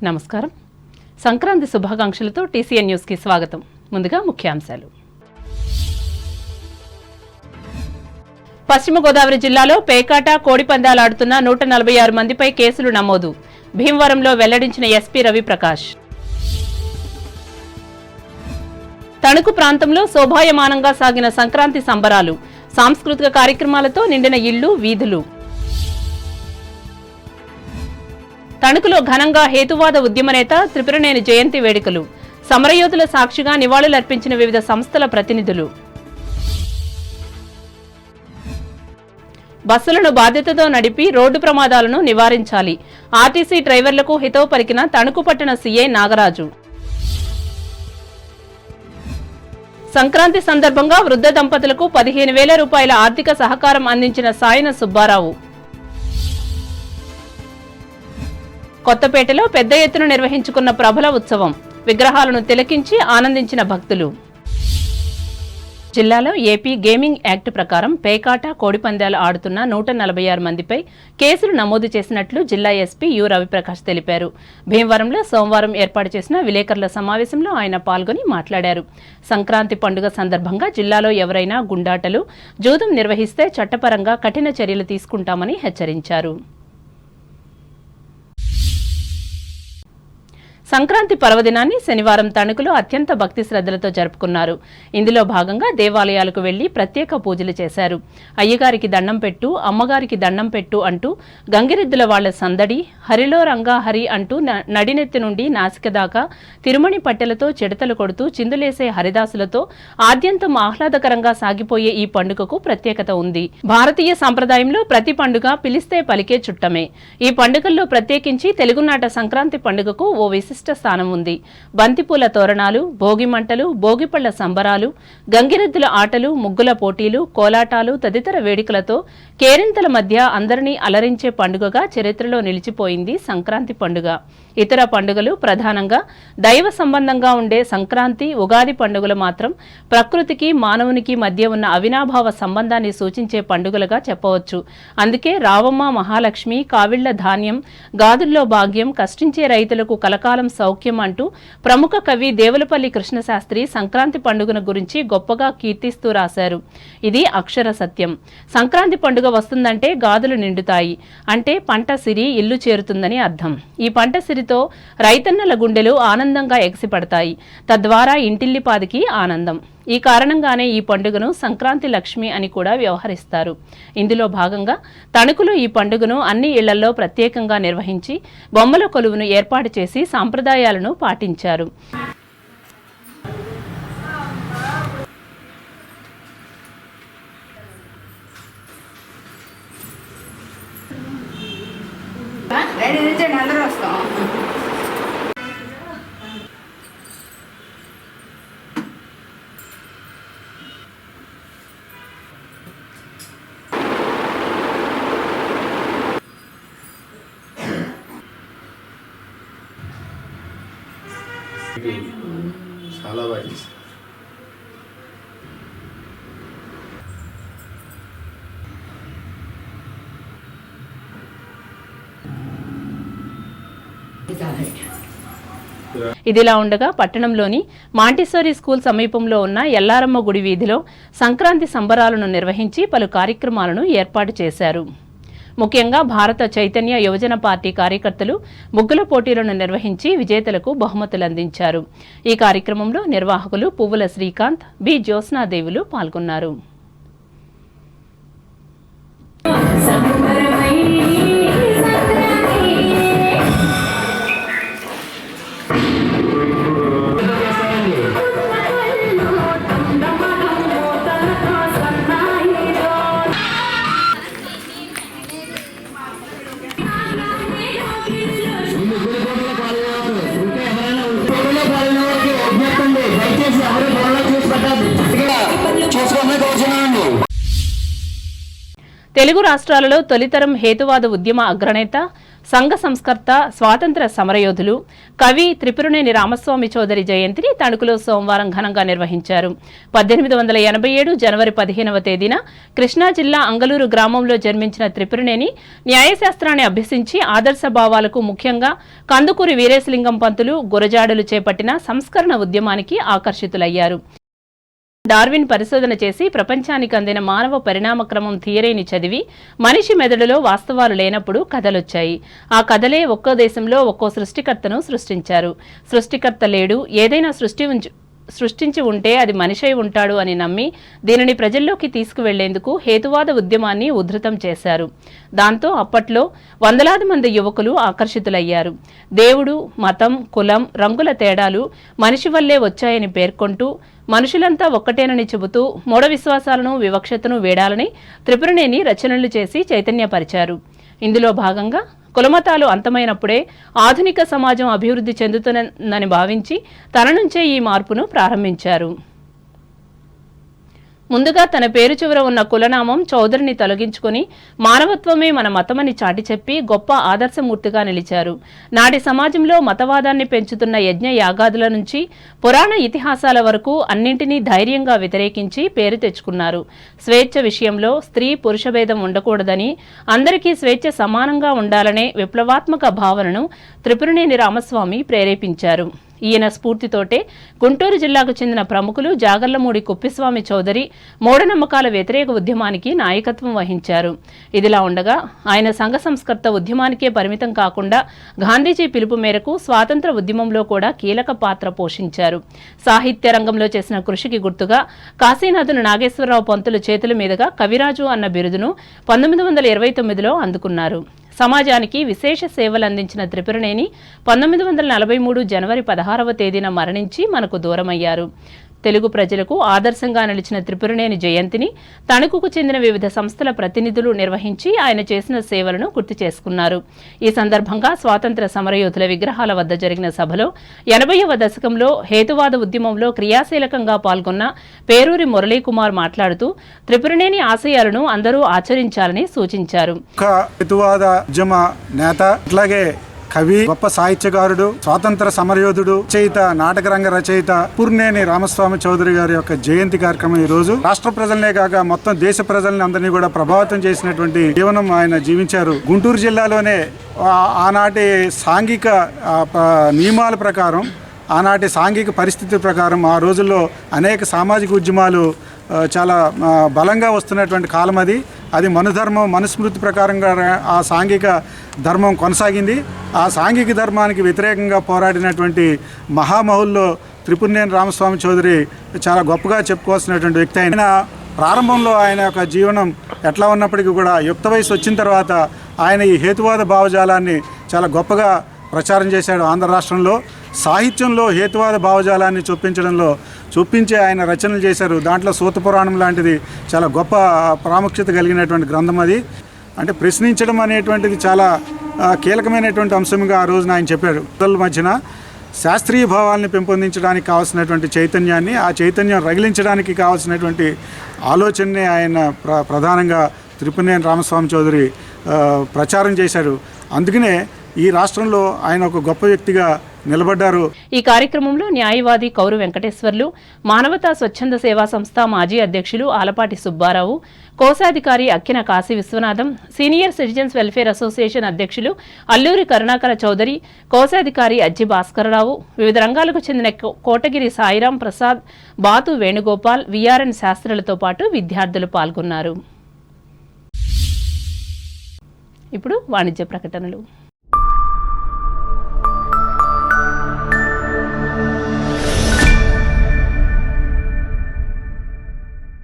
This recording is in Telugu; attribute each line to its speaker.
Speaker 1: నమస్కారం. సంక్రాంతి శుభాకాంక్షలతో టీసీఎన్ న్యూస్ కి స్వాగతం. ముందుగా ముఖ్యాంశాలు. పశ్చిమ గోదావరి జిల్లాలో పేకాట కోడిపందాలు ఆడుతున్న 146 మందిపై కేసులు నమోదు. భీమవరంలో వెల్లడించిన ఎస్పీ రవిప్రకాష్. తణుకు ప్రాంతంలో శోభాయమానంగా సాగిన సంక్రాంతి సంబరాలు. సాంస్కృతిక కార్యక్రమాలతో నిండిన ఇళ్లు, వీధులు. తణుకులో ఘనంగా హేతువాద ఉద్యమ నేత త్రిపురనేని జయంతి వేడుకలు. సమరయోధుల సాక్షిగా నివాళులర్పించిన వివిధ సంస్థల ప్రతినిధులు. బస్సులను బాధ్యతతో నడిపి రోడ్డు ప్రమాదాలను నివారించాలి. ఆర్టీసీ డ్రైవర్లకు హితవు పలికిన తణుకు పట్టణ సీఐ నాగరాజు. సంక్రాంతి సందర్భంగా వృద్ధ దంపతులకు 15,000 రూపాయల ఆర్థిక సహకారం అందించిన సాయన సుబ్బారావు. కొత్తపేటలో పెద్ద ఎత్తున నిర్వహించుకున్న ప్రభల ఉత్సవం. విగ్రహాలను తిలకించి ఆనందించిన భక్తులు. జిల్లాలో ఏపీ గేమింగ్ యాక్ట్ ప్రకారం పేకాట కోడిపందాలు ఆడుతున్న 146 మందిపై కేసులు నమోదు చేసినట్లు జిల్లా ఎస్పీ యు రవిప్రకాష్ తెలిపారు. భీమవరంలో సోమవారం ఏర్పాటు చేసిన విలేకరుల సమావేశంలో ఆయన పాల్గొని మాట్లాడారు. సంక్రాంతి పండుగ సందర్భంగా జిల్లాలో ఎవరైనా గుండాటలు, జూదం నిర్వహిస్తే చట్టపరంగా కఠిన చర్యలు తీసుకుంటామని హెచ్చరించారు. సంక్రాంతి పర్వదినాన్ని శనివారం తణుకులో అత్యంత భక్తి శ్రద్ధలతో జరుపుకున్నారు. ఇందులో భాగంగా దేవాలయాలకు వెళ్లి ప్రత్యేక పూజలు చేశారు. అయ్యగారికి దండం పెట్టు, అమ్మగారికి దండం పెట్టు అంటూ గంగిరెద్దుల వాళ్ల సందడి, హరిలో రంగా హరి అంటూ నడినెత్తి నుండి నాసిక దాకా తిరుమణి పట్టెలతో చిడతలు కొడుతూ చిందులేసే హరిదాసులతో ఆద్యంతం ఆహ్లాదకరంగా సాగిపోయే ఈ పండుగకు ప్రత్యేకత ఉంది. భారతీయ సంప్రదాయంలో ప్రతి పండుగ పిలిస్తే పలికే చుట్టమే. ఈ పండుగల్లో ప్రత్యేకించి తెలుగునాట సంక్రాంతి పండుగకు ఓ విశిష్ట స్థానం ఉంది. బంతిపూల తోరణాలు, భోగి మంటలు, భోగిపళ్ల సంబరాలు, గంగిరెద్దుల ఆటలు, ముగ్గుల పోటీలు, కోలాటాలు తదితర వేడుకలతో కేరింతల మధ్య అందరినీ అలరించే పండుగగా చరిత్రలో నిలిచిపోయింది సంక్రాంతి పండుగ. ఇతర పండుగలు ప్రధానంగా దైవ సంబంధంగా ఉండే సంక్రాంతి, ఉగాది పండుగలు మాత్రం ప్రకృతికి మానవునికి మధ్య ఉన్న అవినాభావ సంబంధాన్ని సూచించే పండుగలుగా చెప్పవచ్చు. అందుకే రావమ్మ మహాలక్ష్మి, కావిళ్ల ధాన్యం, గాదుల్లో భాగ్యం, కష్టించే రైతులకు కలకాలం సౌఖ్యం అంటూ ప్రముఖ కవి దేవులపల్లి కృష్ణశాస్త్రి సంక్రాంతి పండుగను గురించి గొప్పగా కీర్తిస్తూ రాశారు. ఇది అక్షర సత్యం. సంక్రాంతి పండుగ వస్తుందంటే గాదులు నిండుతాయి అంటే పంట సిరి ఇల్లు చేరుతుందని అర్థం. ఈ పంట సిరితో రైతన్నల గుండెలు ఆనందంగా ఎగసిపడతాయి. తద్వారా ఇంటిల్లిపాదికి ఆనందం. ఈ కారణంగానే ఈ పండుగను సంక్రాంతి లక్ష్మి అని కూడా వ్యవహరిస్తారు. ఇందులో భాగంగా తణుకులో ఈ పండుగను అన్ని ఇళ్లలో ప్రత్యేకంగా నిర్వహించి బొమ్మల కొలువును ఏర్పాటు చేసి సాంప్రదాయాలను పాటించారు.
Speaker 2: చాలా బాగా
Speaker 1: ఇదిలా ఉండగా పట్టణంలోని మాంటిసోరీ స్కూల్ సమీపంలో ఉన్న ఎల్లారమ్మ గుడి వీధిలో సంక్రాంతి సంబరాలను నిర్వహించి పలు కార్యక్రమాలను ఏర్పాటు చేశారు. ముఖ్యంగా భారత చైతన్య యువజన పార్టీ కార్యకర్తలు ముగ్గుల పోటీలను నిర్వహించి విజేతలకు బహుమతులు అందించారు. ఈ కార్యక్రమంలో నిర్వాహకులు పువ్వుల శ్రీకాంత్, బి జ్యోత్స్నాదేవులు పాల్గొన్నారు. తెలుగు రాష్ట్రాలలో తొలితరం హేతువాద ఉద్యమ అగ్రనేత సంఘ సంస్కర్త, స్వాతంత్ర సమరయోధులు, కవి త్రిపురనేని రామస్వామి చౌదరి జయంతిని తణుకులో సోమవారం ఘనంగా నిర్వహించారు. 1887 జనవరి 15వ తేదీన కృష్ణా జిల్లా అంగలూరు గ్రామంలో జన్మించిన త్రిపురనేని న్యాయశాస్త్రాన్ని అభ్యసించి ఆదర్శ భావాలకు, ముఖ్యంగా కందుకూరి వీరేశలింగం పంతులు, గురజాడలు చేపట్టిన సంస్కరణ ఉద్యమానికి ఆకర్షితులయ్యారు. డార్విన్ పరిశోధన చేసి ప్రపంచానికి అందిన మానవ పరిణామక్రమం థియరీని చదివి మనిషి మెదడులో వాస్తవాలు లేనప్పుడు కథలొచ్చాయి. ఆ కథలే ఒక్కో దేశంలో ఒక్కో సృష్టికర్తను సృష్టించారు. సృష్టికర్త లేడు, ఏదైనా సృష్టించి ఉంటే అది మనిషై ఉంటాడు అని నమ్మి దీనిని ప్రజల్లోకి తీసుకువెళ్లేందుకు హేతువాద ఉద్యమాన్ని ఉధృతం చేశారు. దాంతో అప్పట్లో వందలాది మంది యువకులు ఆకర్షితులయ్యారు. దేవుడు, మతం, కులం, రంగుల తేడాలు మనిషి వల్లే వచ్చాయని పేర్కొంటూ మనుషులంతా ఒక్కటేనని చెబుతూ మూఢ విశ్వాసాలను, వివక్షతను వీడాలని త్రిపురనేని రచనలు చేసి చైతన్యపరిచారు. ఇందులో భాగంగా కులమతాలు అంతమైనప్పుడే ఆధునిక సమాజం అభివృద్ధి చెందుతుందని భావించి తన నుంచే ఈ మార్పును ప్రారంభించారు. ముందుగా తన పేరు చివర ఉన్న కులనామం చౌదరిని తొలగించుకుని మానవత్వమే మన మతమని చాటి చెప్పి గొప్ప ఆదర్శమూర్తిగా నిలిచారు. నాటి సమాజంలో మతవాదాన్ని పెంచుతున్న యజ్ఞ యాగాదుల నుంచి పురాణ ఇతిహాసాల వరకు అన్నింటినీ ధైర్యంగా వ్యతిరేకించి పేరు తెచ్చుకున్నారు. స్వేచ్ఛ విషయంలో స్త్రీ పురుష భేదం ఉండకూడదని, అందరికీ స్వేచ్ఛ సమానంగా ఉండాలనే విప్లవాత్మక భావనను త్రిపురనేని రామస్వామి ప్రేరేపించారు. ఈయన స్ఫూర్తితోటే గుంటూరు జిల్లాకు చెందిన ప్రముఖులు జాగర్లమూడి కుప్పిస్వామి చౌదరి మూఢనమ్మకాల వ్యతిరేక ఉద్యమానికి నాయకత్వం వహించారు. ఇదిలా ఉండగా ఆయన సంఘ సంస్కర్త ఉద్యమానికే పరిమితం కాకుండా గాంధీజీ పిలుపు మేరకు స్వాతంత్ర ఉద్యమంలో కూడా కీలక పాత్ర పోషించారు. సాహిత్య రంగంలో చేసిన కృషికి గుర్తుగా కాశీనాథుని నాగేశ్వరరావు పంతులు చేతుల మీదుగా కవిరాజు అన్న బిరుదును 1929లో అందుకున్నారు. సమాజానికి విశేష సేవలు అందించిన త్రిపురనేని 1943 జనవరి 16వ తేదీన మరణించి మనకు దూరమయ్యారు. తెలుగు ప్రజలకు ఆదర్శంగా నిలిచిన త్రిపురనేని జయంతిని తణుకుకు చెందిన వివిధ సంస్థల ప్రతినిధులు నిర్వహించి ఆయన చేసిన సేవలను గుర్తు చేసుకున్నారు. ఈ సందర్భంగా స్వాతంత్ర సమరయోధుల విగ్రహాల వద్ద జరిగిన సభలో 80వ దశకంలో హేతువాద ఉద్యమంలో క్రియాశీలకంగా పాల్గొన్న పేరూరి మురళీకుమార్ మాట్లాడుతూ త్రిపురనేని ఆశయాలను అందరూ ఆచరించాలని సూచించారు.
Speaker 3: కవి, గొప్ప సాహిత్యకారుడు, స్వాతంత్ర సమరయోధుడు, రచయిత, నాటకరంగ రచయిత పూర్నేని రామస్వామి చౌదరి గారి యొక్క జయంతి కార్యక్రమం ఈ రోజు రాష్ట్ర ప్రజలనే కాక మొత్తం దేశ ప్రజల్ని అందరినీ కూడా ప్రభావితం చేసినటువంటి జీవనం ఆయన జీవించారు. గుంటూరు జిల్లాలోనే ఆనాటి సాంఘిక నియమాల ప్రకారం, ఆనాటి సాంఘిక పరిస్థితి ప్రకారం ఆ రోజుల్లో అనేక సామాజిక ఉద్యమాలు చాలా బలంగా వస్తున్నటువంటి కాలం అది మనుధర్మం, మనుస్మృతి ప్రకారంగా ఆ సాంఘిక ధర్మం కొనసాగింది. ఆ సాంఘిక ధర్మానికి వ్యతిరేకంగా పోరాడినటువంటి మహామహుల్లో త్రిపురనేని రామస్వామి చౌదరి చాలా గొప్పగా చెప్పుకోవాల్సినటువంటి వ్యక్తి. ఆయన ప్రారంభంలో ఆయన యొక్క జీవనం ఎట్లా ఉన్నప్పటికీ కూడా యుక్త వయసు వచ్చిన తర్వాత ఆయన ఈ హేతువాద భావజాలాన్ని చాలా గొప్పగా ప్రచారం చేశాడు. ఆంధ్ర రాష్ట్రంలో సాహిత్యంలో హేతువాద భావజాలాన్ని చూపించి ఆయన రచనలు చేశారు. దాంట్లో సూత పురాణం లాంటిది చాలా గొప్ప ప్రాముఖ్యత కలిగినటువంటి గ్రంథం అది. అంటే ప్రశ్నించడం అనేటువంటిది చాలా కీలకమైనటువంటి అంశంగా ఆ రోజున ఆయన చెప్పాడు. ప్రజల మధ్యన శాస్త్రీయ భావాల్ని పెంపొందించడానికి కావాల్సినటువంటి చైతన్యాన్ని, ఆ చైతన్యం రగిలించడానికి కావాల్సినటువంటి ఆలోచనని ఆయన ప్రధానంగా త్రిపురనేని రామస్వామి చౌదరి ప్రచారం చేశారు. అందుకనే ఈ రాష్ట్రంలో ఆయన ఒక గొప్ప వ్యక్తిగా నిలబడ్డారు.
Speaker 1: ఈ కార్యక్రమంలో న్యాయవాది కౌరు వెంకటేశ్వర్లు, మానవతా స్వచ్ఛంద సేవా సంస్థ మాజీ అధ్యక్షులు ఆలపాటి సుబ్బారావు, కోశాధికారి Akkina Kashi Viswanatham, senior citizens welfare association అధ్యక్షులు అల్లూరి కరుణాకర చౌదరి, కోశాధికారి అజ్జి భాస్కరరావు, వివిధ రంగాలకు చెందిన కోటగిరి సాయిరాం ప్రసాద్, బాతు వేణుగోపాల్, విఆర్ఎన్ శాస్త్రులతో పాటు విద్యార్థులు పాల్గొన్నారు. ఇప్పుడు వాణిజ్య ప్రకటనలు.